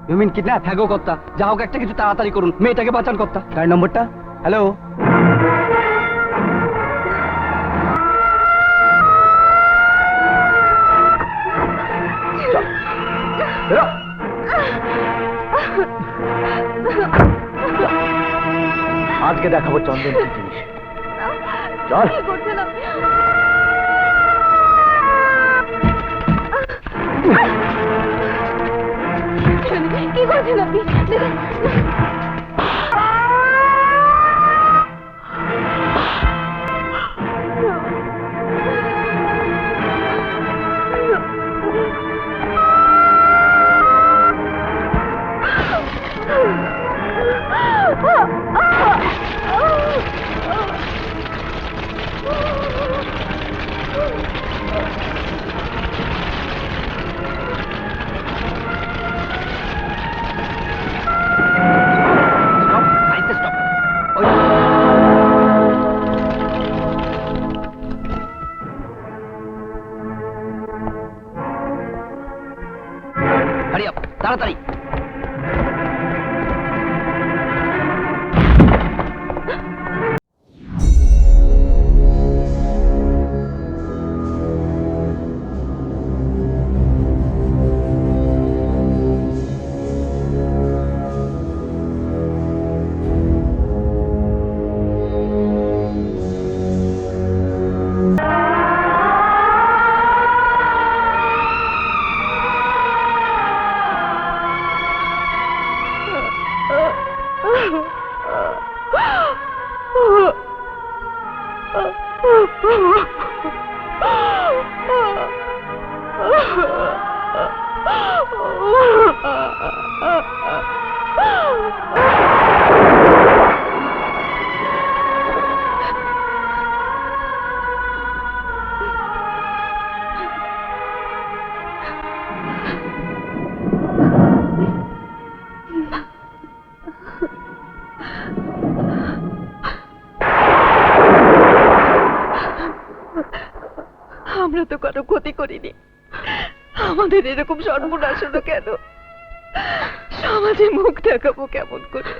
You mean kidnap? হ্যাঁ গো কর্তা, যা হোক একটা কিছু তাড়াতাড়ি করুন, মেয়েটাকে বাঁচান কর্তা। গাড়ি নম্বরটা? হ্যালো, আজকে দেখাবো চন্দন কি জিনিস। চল। কি করছেন আপনি? তাড়াতাড়ি। আমরা তো কারো ক্ষতি করিনি, আমাদের এরকম সর্বনাশ হলো কেন? সমাজে মুখ দেখাবো কেমন করে?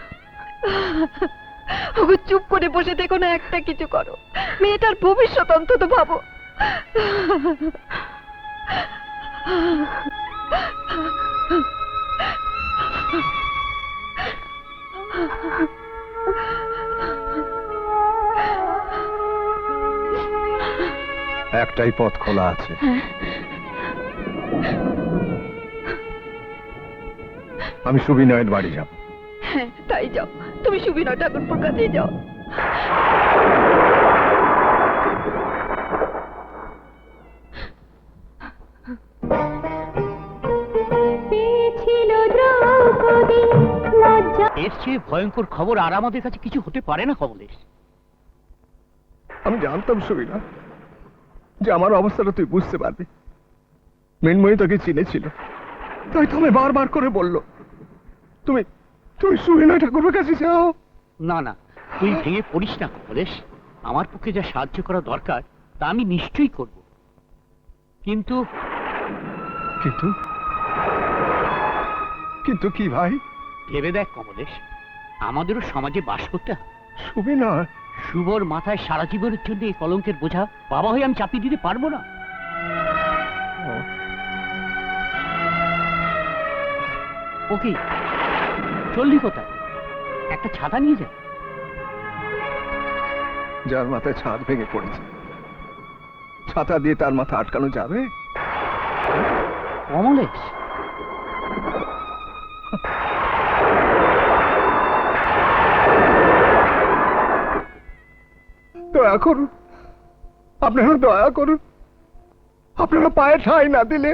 ওগো চুপ করে বসে দেখো না, একটা কিছু করো, মেয়েটার ভবিষ্যৎ অন্তত ভাবো। একটাই পথ খোলা আছে। আমি সুবিনয়ের বাড়ি যাব। হ্যাঁ তাই যাও, তুমি সুবিনয় ঠাকুরপুর কাছেই যাও। এর চেয়ে ভয়ঙ্কর খবর আর আমাদের কাছে কিছু হতে পারে না কমলেশ। আমি জানতাম সুবিনয় যে আমার অবস্থাটা তুই বুঝতে পারবি। মৃন্ময়ী তোকে চিনেছিল, তাই তো আমি বারবার করে বলল তুমি তুমি সুবিনয় ঠাকুরের কাছে যাও। না না, তুই ভেঙে পড়িস না কমলেশ। আমার পক্ষে যা সাহায্য করা দরকার তা আমি নিশ্চয়ই করব, কিন্তু কিন্তু কিন্তু কি ভাই? ভেবে দেখ কমলেশ, আমাদেরও সমাজে বাস করতে হয়। সুবিনয়, শুভর মাথায় সারা জীবনের জন্য এই কলঙ্কের বোঝা বাবা হয়ে আমি চাপিয়ে দিতে পারবো না। ওকে, চললি কোথায়? একটা ছাতা নিয়ে যা। যার মাথায় ছাদ ভেঙে পড়েছে, ছাতা দিয়ে তার মাথা আটকানো যাবে? কমলেশ, দয়া করুন, আপনারা দয়া করুন। আপনারা পায়ে ঠাঁই না দিলে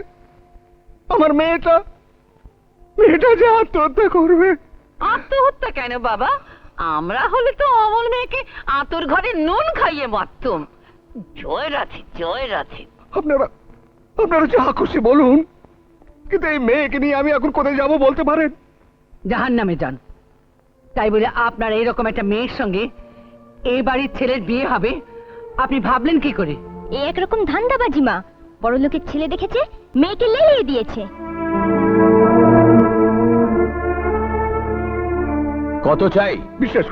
আমার মেয়েটা যে আত্মহত্যা করবে। আত্মহত্যা কেন বাবা? আমরা হলে তো অমল মেয়েকে আতর ঘরে নুন খাইয়ে মারতুম। জয় রাধে, জয় রাধে। আপনারা যা খুশি বলুন, কিন্তু এই মেয়েকে নিয়ে আমি এখন কোথায় যাব বলতে পারেন? জাহান্নামে যান। তাই বলে আপনার এইরকম একটা মেয়ের সঙ্গে এই বাড়ির ছেলের বিয়ে হবে আপনি ভাবলেন কি করে? এ একরকম ধান্দাবাজি মা। বড় লোকের ছেলে দেখেছে, মেয়েকে লেলিয়ে দিয়েছে। কত চাই? বিশ্বাস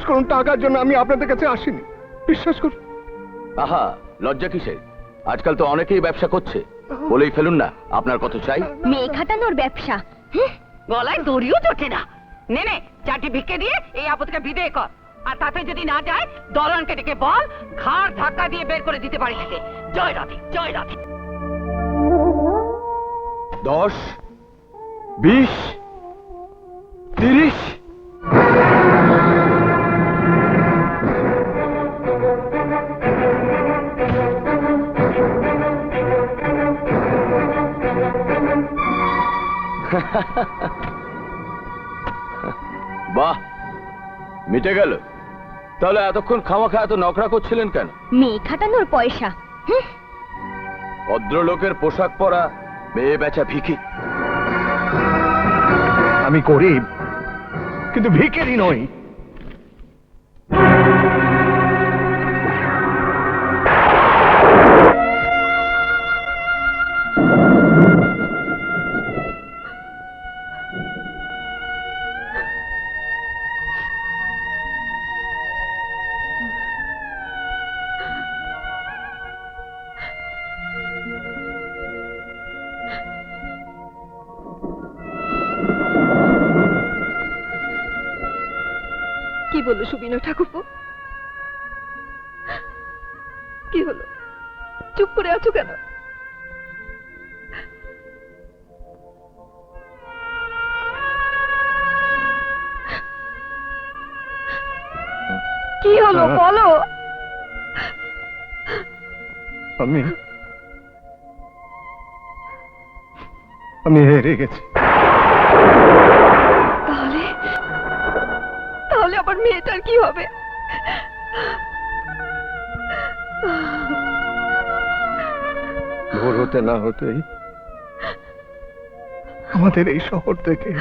করুন টাকার জন্য আমি আপনাদের কাছে আসিনি, বিশ্বাস করুন। আহা, লজ্জা কিসের? আজকাল তো অনেকেই ব্যবসা করছে, বলেই ফেলুন না আপনার কত চাই। মেয়ে খাটানোর ব্যবসা। হুঁ, গলায় দড়িও জোটে না। নে নে, চারটি ভিক্ষে দিয়ে এই আপদকে বিদেয় কর। আর তাতে যদি না যায়, দরওয়ানকে ডেকে বল ঘাড় ধাক্কা দিয়ে বের করে দিতে পারি থেকে। জয় রাধে, জয় রাধে। 10, 20, 30। বাহ, মিটে গেল। তাহলে এতক্ষণ খামাখা এত নকরা করছিলেন কেন? মেয়ে খাটানোর পয়সা। হুঁ, ভদ্রলোকের পোশাক পরা, মেয়ে বেচা ভিখি। আমি গরিব, কিন্তু ভিখারি নই। কি বললো সুবিনয় ঠাকুরপো? কি হলো, চুপ করে আছো কেন? কি হলো বলো। আমি হেরে গেছি। তাহলে তাহলে আমার মেয়েটার কি হবে? ভোর হতে না হতেই আমাদের এই শহর থেকে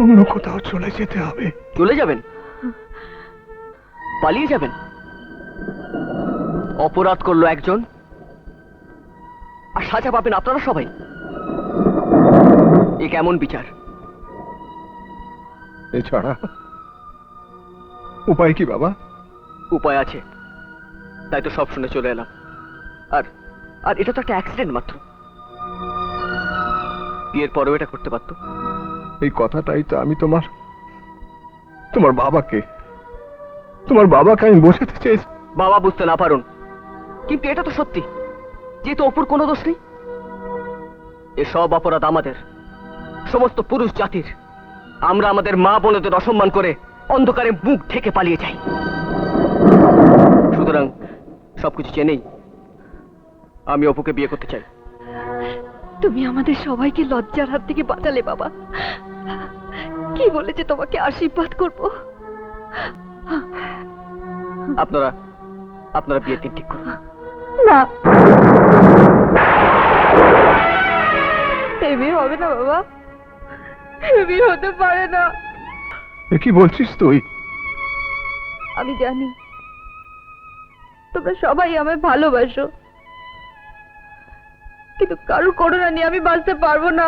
অন্য কোথাও চলে যেতে হবে। চলে যাবেন? পালিয়ে যাবেন? অপরাধ করলো একজন, আর সাজা পাবেন আপনারা সবাই। এ কেমন বিচার? এছাড়া উপায় কি বাবা? উপায় আছে, তাই তো সব শুনে চলে এলাম। আর আর এটা তো একটা অ্যাক্সিডেন্ট মাত্র। বিয়ের পরেও এটা করতে পারতো। এই কথাটাই তো আমি তোমার বাবাকে আমি বোঝাতে চেয়েছি। বাবা বুঝতে না পারুন, কিন্তু এটা তো সত্যি, যেহেতু অপুর কোনো দোষ নেই। এসব অপরাধ আমাদের, সমস্ত পুরুষ জাতির। আমরা আমাদের মা বোনদের অসম্মান করে অন্ধকারে মুখ ঢেকে পালিয়ে যাই। সুতরাং সবকিছু জেনেই আমি অপুকে বিয়ে করতে চাই। তুমি আমাদের সবাইকে লজ্জার হাত থেকে বাঁচালে বাবা। কি বলেছে তোমাকে আশীর্বাদ করবো? আপনারা বিয়ের দিন ঠিক করুন। না, এ বিয়ে হবে না বাবা, এ বিয়ে হতে পারে না। এ কি বলছিস তুই? আমি জানি তোমরা সবাই আমায় ভালোবাসো, কিন্তু কারো করোনা নিয়ে আমি বাঁচতে পারবো না।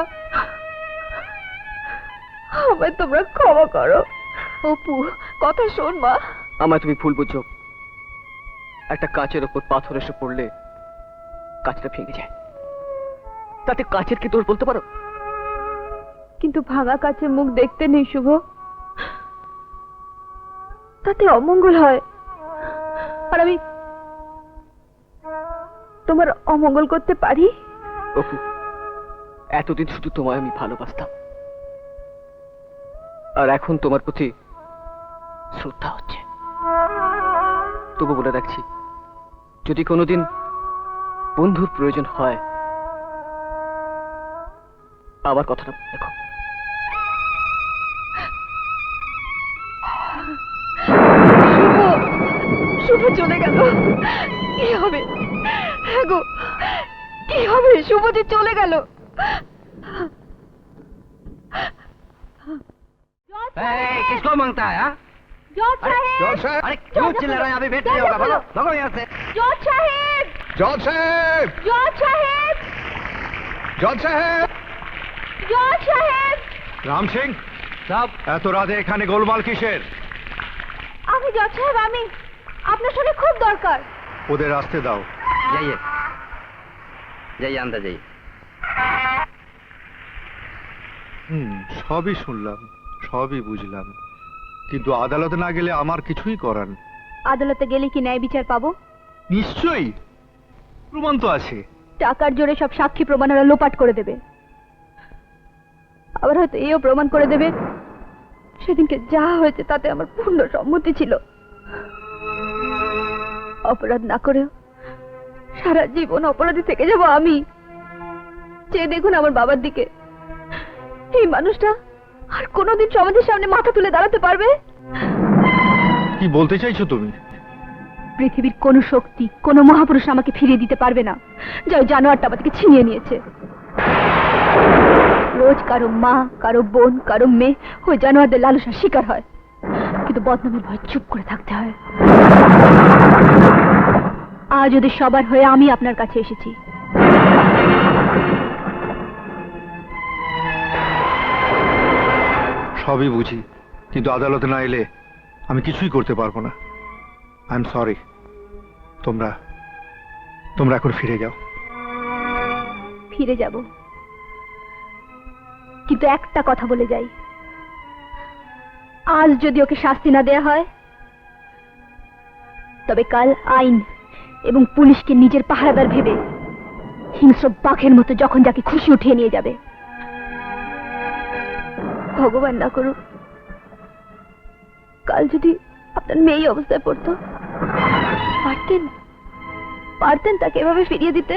আমায় তোমরা ক্ষমা করো। অপু, কথা শোন মা। আমায় তুমি ভুল বুঝছো। একটা কাচের ওপর পাথর এসে পড়লে কাচটা ভেঙে যায়, তাতে কাচের কি দোষ বলতে পারো? কিন্তু ভাঙা কাচের মুখ দেখতে নেই শুভ, তাতে অমঙ্গল হয়। আর আমি তোমার অমঙ্গল করতে পারি? অপু, এতদিন শুধু তোমায় আমি ভালোবাসতাম, আর এখন তোমার প্রতি শ্রদ্ধা হচ্ছে। তবু বলে রাখছি, যদি কোনোদিন বন্ধুর প্রয়োজন হয় আমার কথাটা দেখো। শুভ চলে গেল, কি হবে? হ্যাঁ গো, কি হবে? শুভ যে চলে গেল। किसको मांगता है? জজ সাহেব, জজ সাহেব, अरे क्यों चिल्ला रहे हैं? अभी वेट नहीं होगा, भागो भागो यहाँ से। জজ সাহেব, জজ সাহেব, জজ সাহেব, জজ সাহেব, জজ সাহেব, রাম সিং, এত রাতে এখানে গোলমাল কিসের? আমি জজ সাহেব, আমি আপনার সঙ্গে খুব দরকার। ওদের আসতে দাও। जाइए जाइए अंदर जाइए। সবই শুনলাম, সবই বুঝলাম, কিন্তু আদালতে না গেলে আমার কিছুই করার নেই। আদালতে গেলে কি ন্যায় বিচার পাবো? নিশ্চয়ই, প্রমাণ তো আছে। টাকার জোরে সব সাক্ষী প্রমাণেরা লোপাট করে দেবে। আবার হয়তো এও প্রমাণ করে দেবে সেদিনকে যা হয়েছে তাতে আমার পূর্ণ সম্মতি ছিল। অপরাধ না করেও সারা জীবন অপরাধী থেকে যাব আমি। চেয়ে দেখুন আমার বাবার দিকে, এই মানুষটা আর কোনোদিন সমাজের সামনে মাথা তুলে দাঁড়াতে পারবে? কি বলতে চাইছো তুমি? পৃথিবীর কোন শক্তি, কোন মহাপুরুষ আমাকে ফিরিয়ে দিতে পারবে না, যা ওই জানোয়ারটা আমাকে ছিনিয়ে নিয়েছে। রোজ কারো মা, কারো বোন, কারো মেয়ে ওই জানোয়ারদের লালসার শিকার হয়, কিন্তু বদনামের ভয় চুপ করে থাকতে হয়। আজ ওদের সবার হয়ে আমি আপনার কাছে এসেছি। সবই বুঝি, কিন্তু আদালতে না এলে আমি কিছুই করতে পারবো না। I am sorry. তোমরা তোমরা এখন ফিরে যাও। ফিরে যাব, কিন্তু একটা কথা বলে যাই, আজ যদি ওকে শাস্তি না দেয়া হয় তবে কাল আইন এবং পুলিশকে নিজের পাহারাদার ভেবে হিংস্র বাঘের মতো যখন যাকে খুশি উঠিয়ে নিয়ে যাবে। ভগবান না করুক কাল যদি আপনার মেয়ে এই অবস্থায় পড়তো, পারতেন পারতেন তাকে এভাবে ফিরিয়ে দিতে?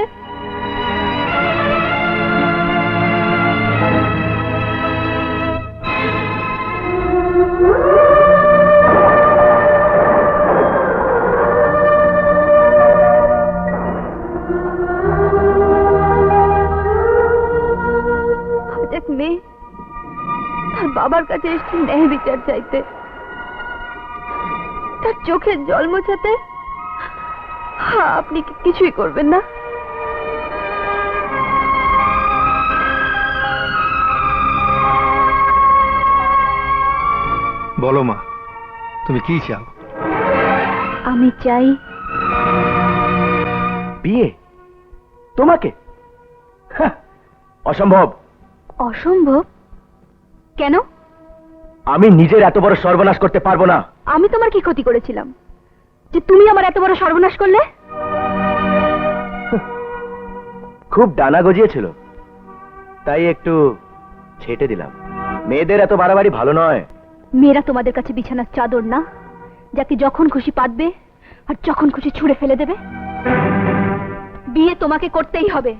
আজ এক মেয়ে তার বাবার কাছে এসে ন্যায় বিচার চাইতে, তার চোখের জল মোছাতে। আপনি কি কিছুই করবেন না? বলো মা, তুমি কি চাও? আমি চাই বিয়ে তোমাকে? অসম্ভব। অসম্ভব কেন? আমি নিজের এত বড় সর্বনাশ করতে পারবো না। আমি তোমার কি ক্ষতি করেছিলাম যে তুমি আমার এত বড় সর্বনাশ করলে? খুব ডানা গজিয়েছিল, তাই একটু ছেটে দিলাম। মেয়েদের এত বাড়াবাড়ি ভালো নয়। মেয়েরা তোমাদের কাছে বিছানার চাদর না, যাকে যখন খুশি পাতবে আর যখন খুশি ছুঁড়ে ফেলে দেবে। বিয়ে তোমাকে করতেই হবে।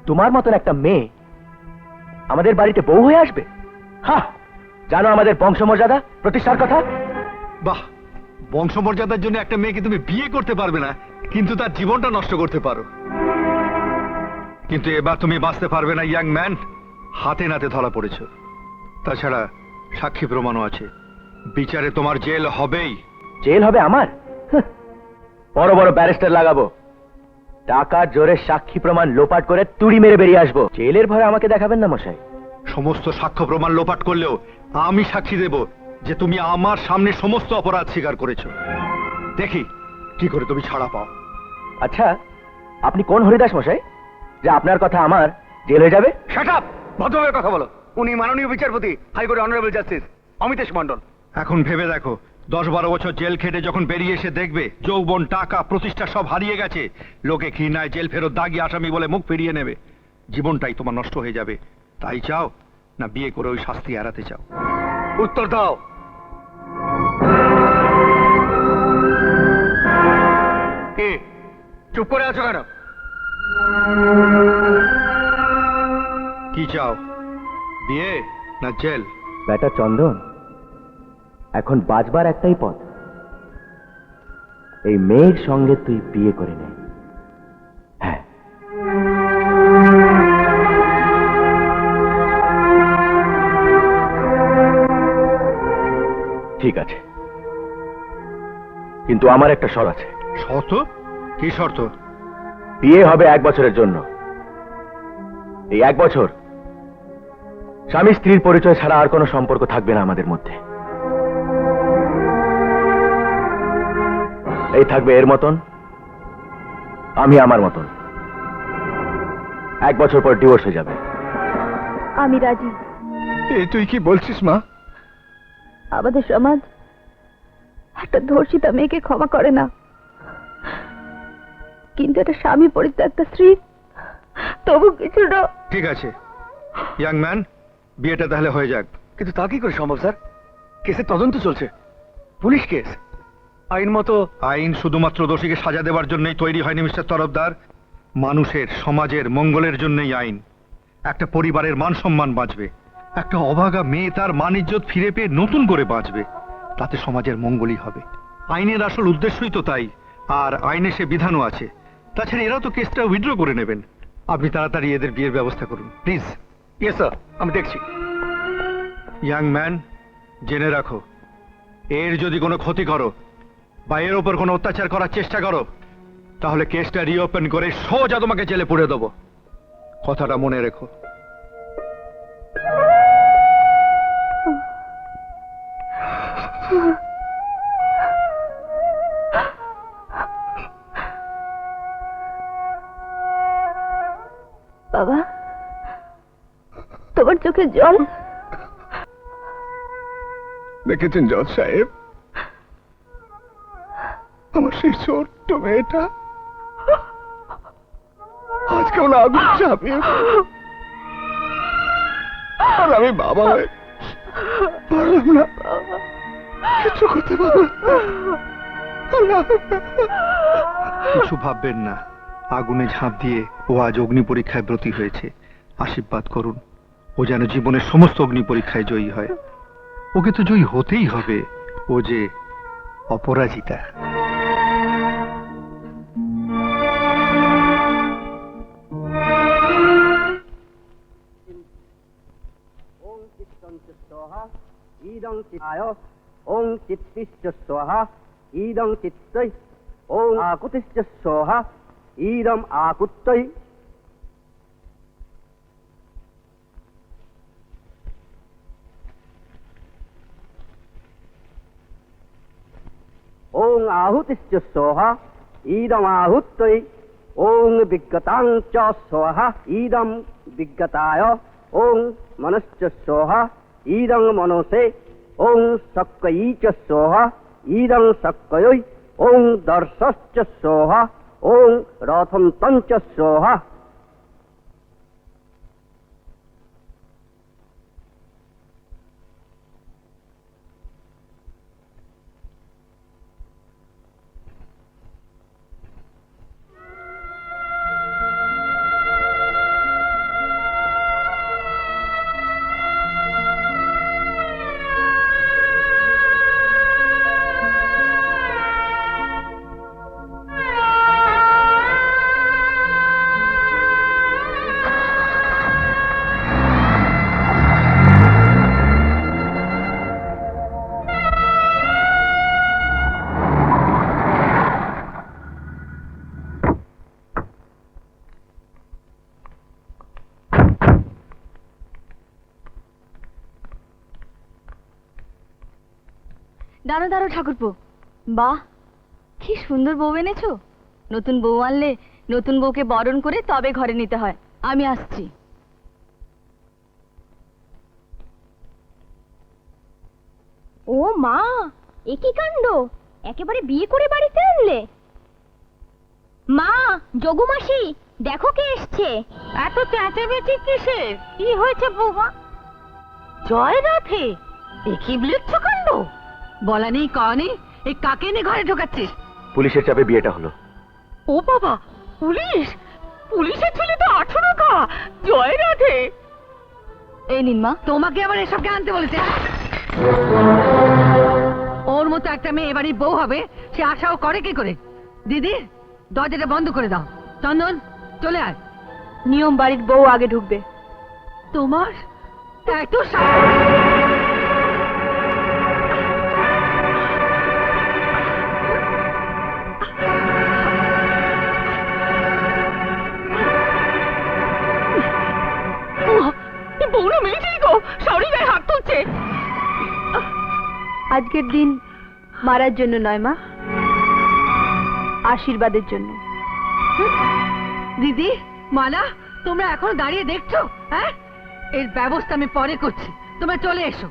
তোমার মতন একটা মেয়ে আমাদের বাড়িতে বউ হয়ে আসবে? হ্যাঁ, জানো আমাদের বংশমর্যাদা প্রতিষ্ঠার কথা? বাহ, বংশমর্যাদার জন্য একটা মেয়েকে তুমি বিয়ে করতে পারবে না, কিন্তু তার জীবনটা নষ্ট করতে পারো। কিন্তু এবার তুমি বাঁচতে পারবে না ইয়াং ম্যান, হাতে নাতে ধরা পড়েছ। তাছাড়া সাক্ষী প্রমাণও আছে, বিচারে তোমার জেল হবেই। জেল হবে আমার? বড় বড় ব্যারিস্টার লাগাবো, টাকার জোরে সাক্ষী প্রমাণ লোপাট করে তুড়ি মেরে বেরিয়ে আসবো। জেলের ভয়ে আমাকে দেখাবেন না মশাই। সমস্ত সাক্ষ্য প্রমাণ লোপাট করলেও আমি সাক্ষী দেব যে তুমি আমার সামনে সমস্ত অপরাধ স্বীকার করেছ। দেখি কি করে তুমি ছাড়া পাও। আচ্ছা, আপনি কোন হরিদাস মশাই যে আপনার কথা আমার জেল হয়ে যাবে? শাট আপ, ভদ্রভাবে কথা বলো। উনি মাননীয় বিচারপতি, high court honourable justice Amitesh Mondal. এখন ভেবে দেখো, 10-12 বছর জেল খেটে যখন বেরিয়ে এসে দেখবে যৌবন, টাকা, প্রতিষ্ঠা সব হারিয়ে গেছে, লোকে ঘৃণায় জেল ফেরত দাগি আসামি বলে মুখ ফিরিয়ে নেবে। জীবনটাই তোমার নষ্ট হয়ে যাবে। তাই চাও না বিয়ে করে ওই শাস্তি এড়াতে চাও? উত্তর দাও। কি চুপ করে আছো কেন? কি চাও, বিয়ে না জেল? বেটা চন্দন, এখন বাঁচবার একটাই পথ, এই মেয়ের সঙ্গে তুই বিয়ে করে নে। হ্যাঁ, ঠিক আছে, কিন্তু আমার একটা শর্ত আছে। শর্ত? কি শর্ত? বিয়ে হবে 1 বছরের জন্য। এই 1 বছর স্বামী স্ত্রীর পরিচয় ছাড়া আর কোনো সম্পর্ক থাকবে না আমাদের মধ্যে। এই থাকবে এর মতন, আমি আমার মতন। 1 বছর পর ডিভোর্স হয়ে যাবে। আমি রাজি। এই তুই কি বলছিস মা? আমাদের সমাজ একটা ধর্ষিতা মেয়েকে ক্ষমা করে না, কিন্তু একটা স্বামী পরিত্যক্ত স্ত্রী তবু কিছুটা। ঠিক আছে ইয়াং ম্যান, বিয়েটা তাহলে হয়ে যাক। কিন্তু তা কি করে সম্ভব স্যার? কেসের তদন্ত চলছে, পুলিশ কেস। আইন মতো আইন শুধুমাত্র দোষীকে সাজা দেওয়ার জন্যই তৈরি হয়নি মিস্টার তরফদার। মানুষের, সমাজের মঙ্গলের জন্যই আইন। একটা পরিবারের মান সম্মান বাঁচবে, একটা অভাগা মেয়ে তার মান ইজ্জত ফিরে পেয়ে নতুন করে বাঁচবে, তাতে সমাজের মঙ্গলই হবে। আইনের আসল উদ্দেশ্যই তো তাই। আর আইনে সে বিধানও আছে। তাছাড়া এরা তো কেসটা উইথড্র করে নেবেন। আপনি তাড়াতাড়ি এদের বিয়ের ব্যবস্থা করুন প্লিজ। ইয়েস স্যার, আমি দেখছি। ইয়াং ম্যান, জেনে রাখো, এর যদি কোনো ক্ষতি করো বা এর ওপর কোনো অত্যাচার করার চেষ্টা করো, তাহলে কেসটা রিওপেন করে সোজা তোমাকে জেলে পুরে দেবো। কথাটা মনে রেখো। বাবা, তোমার চোখে জল? দেখেছেন জজ সাহেব, আমার সেই ছোট্ট মেয়েটা আজ কেমন আগুন চাপিয়ে পড়ল। আর আমি বাবা হয়ে পারলাম না, কিছু করতে পারলাম না। কিছু ভাববেন না, আগুনে ঝাঁপ দিয়ে ও আজ অগ্নি পরীক্ষায় ব্রতী হয়েছে। আশীর্বাদ করুন ও যেন জীবনের সমস্ত অগ্নি পরীক্ষায় জয়ী হয়। ওকে তো জয়ী হতেই হবে, ও যে অপরাজিতা। ইদং চিত্তায় ওং চিত্তিশ্চ স্বাহা ইদং চিত্তৈ ওং আকুতিশ্চ স্বাহা ইদম আকুত্তৈ ওং আহুতিশ্চ স্বাহা ইদম আহুত্তৈ ওং বিজ্ঞতাং চ স্বাহা ইদম বিজ্ঞতায় ওং মনশ্চ স্বাহা ইদং মনসে ওং সক্কয়ী চ স্বাহা ইদং সক্কয়ৈ ওং দর্শশ্চ স্বাহা ওং রথম তঞ্চ স্বাহা। দাঁড়ো দাঁড়ো ঠাকুরপো, বাহ কি সুন্দর বউ এনেছো। নতুন বউ আনলে নতুন বউকে বরণ করে তবে ঘরে নিতে হয়। আমি আসছি। ও মা, এ কি কাণ্ড! একেবারে বিয়ে করে বাড়িতে আনলে। মা, যোগুমাসি, দেখো কে এসছে। এত চেঁচামেচি কিসের? কি হয়েছে বৌমা? জয় রাধে, এ কি বিলচ্ছ কাণ্ড! বলা নেই কওয়া নেই, এই কাকে নিয়ে ঘরে ঢোকাচ্ছিস? পুলিশের চাপে বিয়েটা হলো। ও বাবা, পুলিশ! পুলিশের ছেলে তো 18 গা। জয় রাধে। এই নিন মা। তোমাকে আবার এসব কে আনতে বলেছে? ওর মতো একটা মেয়ে এবারই বউ হবে, সে আশাও করে কি করে? দিদি, দরজাটা বন্ধ করে দাও। চন্দন, চলে আয়। নিয়ম বাড়ির বউ আগে ঢুকবে। তোমার এত বৌরা মেয়েছেই গো। আজকের দিন মারার জন্য নয় মা, আশীর্বাদের জন্য। দিদি, মালা, তোমরা এখন দাঁড়িয়ে দেখছো? হ্যাঁ, এর ব্যবস্থা আমি পরে করছি, তোমরা চলে এসো।